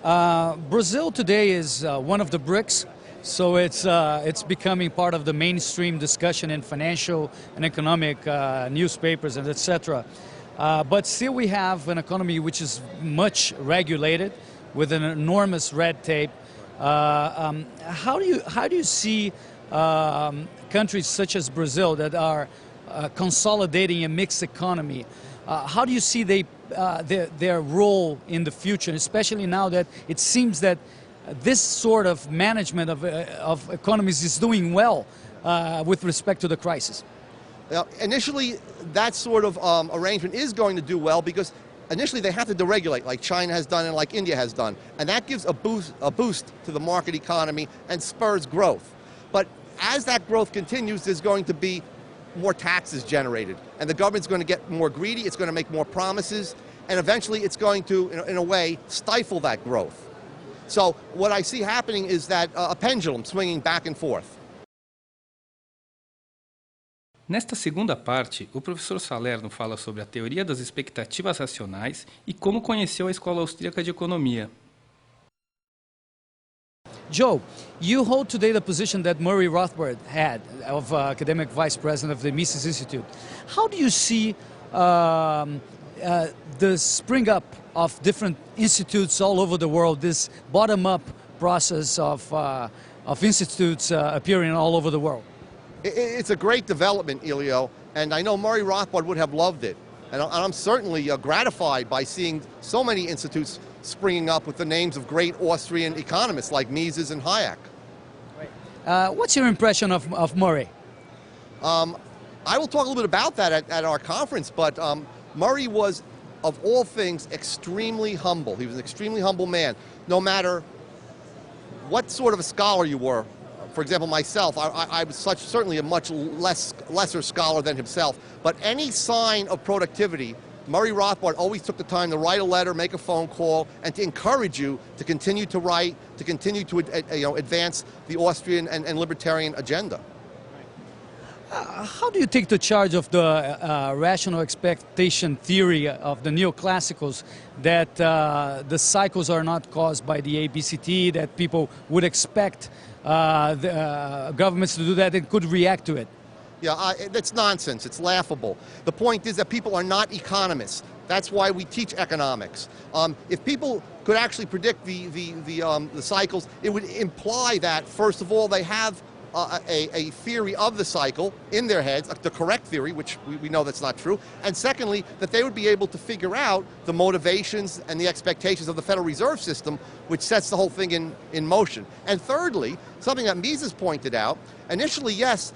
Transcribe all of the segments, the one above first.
Brazil today is one of the BRICS, so it's becoming part of the mainstream discussion in financial and economic newspapers and etc. But still we have an economy which is much regulated with an enormous red tape. How do you see countries such as Brazil that are consolidating a mixed economy? How do you see their role in the future, especially now that it seems that this sort of management of economies is doing well with respect to the crisis? Initially, that sort of arrangement is going to do well because initially they have to deregulate like China has done and like India has done. And that gives a boost to the market economy and spurs growth. But as that growth continues, there's going to be more taxes generated. And the government's going to get more greedy, it's going to make more promises, and eventually it's going to, in a way, stifle that growth. So what I see happening is that a pendulum swinging back and forth. Nesta segunda parte, o professor Salerno fala sobre a teoria das expectativas racionais e como conheceu a Escola Austríaca de Economia. Joe, you hold today the position that Murray Rothbard had of academic vice president of the Mises Institute. How do you see the spring up of different institutes all over the world, this bottom-up process of institutes appearing all over the world? It's a great development, Elio, and I know Murray Rothbard would have loved it. And I'm certainly gratified by seeing so many institutes springing up with the names of great Austrian economists like Mises and Hayek. What's your impression of Murray? I will talk a little bit about that at our conference, but Murray was, of all things, extremely humble. He was an extremely humble man. No matter what sort of a scholar you were, for example, myself, I was certainly a much lesser scholar than himself, but any sign of productivity, Murray Rothbard always took the time to write a letter, make a phone call, and to encourage you to continue to write, to continue to advance the Austrian and libertarian agenda. How do you take the charge of the rational expectation theory of the neoclassicals that the cycles are not caused by the ABCT, that people would expect the governments to do that and could react to it? Yeah, that's nonsense. It's laughable. The point is that people are not economists. That's why we teach economics. If people could actually predict the cycles, it would imply that, first of all, they have a theory of the cycle in their heads, the correct theory, which we know that's not true, and secondly, that they would be able to figure out the motivations and the expectations of the Federal Reserve System, which sets the whole thing in motion. And thirdly, something that Mises pointed out, initially, yes,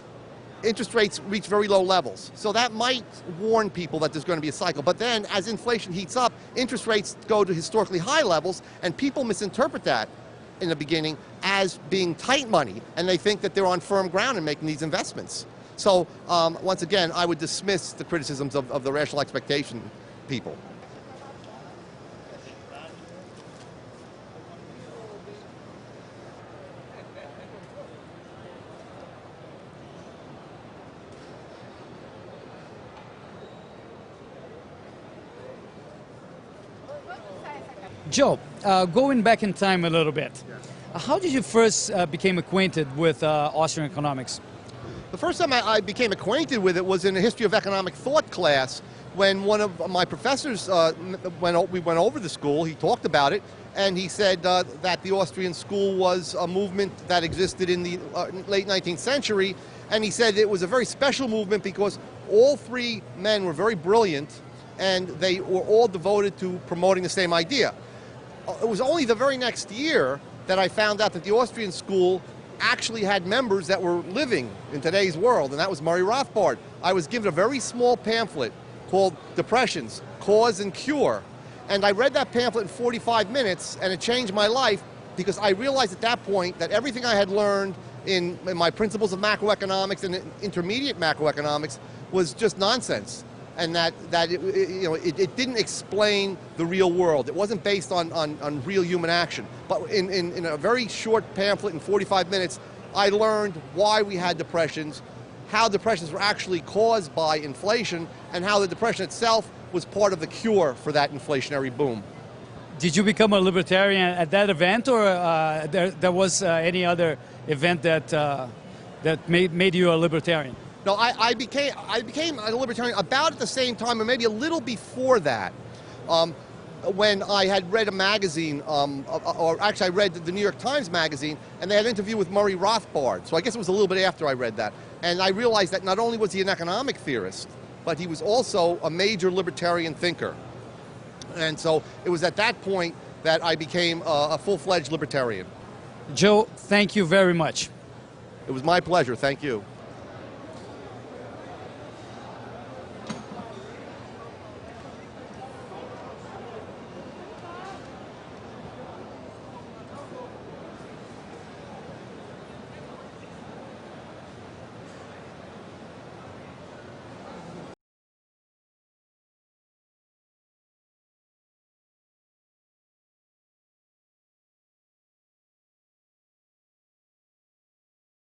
interest rates reach very low levels. So that might warn people that there's going to be a cycle. But then, as inflation heats up, interest rates go to historically high levels, and people misinterpret that in the beginning as being tight money, and they think that they're on firm ground in making these investments. So once again, I would dismiss the criticisms of the rational expectation people. Joe, going back in time a little bit, how did you first become acquainted with Austrian economics? The first time I became acquainted with it was in a history of economic thought class when one of my professors, we went over the school, he talked about it, and he said that the Austrian school was a movement that existed in the late 19th century, and he said it was a very special movement because all three men were very brilliant and they were all devoted to promoting the same idea. It was only the very next year that I found out that the Austrian school actually had members that were living in today's world, and that was Murray Rothbard. I was given a very small pamphlet called Depressions, Cause and Cure, and I read that pamphlet in 45 minutes, and it changed my life because I realized at that point that everything I had learned in my principles of macroeconomics and intermediate macroeconomics was just nonsense. And that it didn't explain the real world. It wasn't based on real human action. But in a very short pamphlet in 45 minutes, I learned why we had depressions, how depressions were actually caused by inflation, and how the depression itself was part of the cure for that inflationary boom. Did you become a libertarian at that event, or there was any other event that made you a libertarian? No, I became a libertarian about at the same time, or maybe a little before that, when I had read a magazine, or actually I read the New York Times magazine, and they had an interview with Murray Rothbard. So I guess it was a little bit after I read that. And I realized that not only was he an economic theorist, but he was also a major libertarian thinker. And so it was at that point that I became a full-fledged libertarian. Joe, thank you very much. It was my pleasure. Thank you.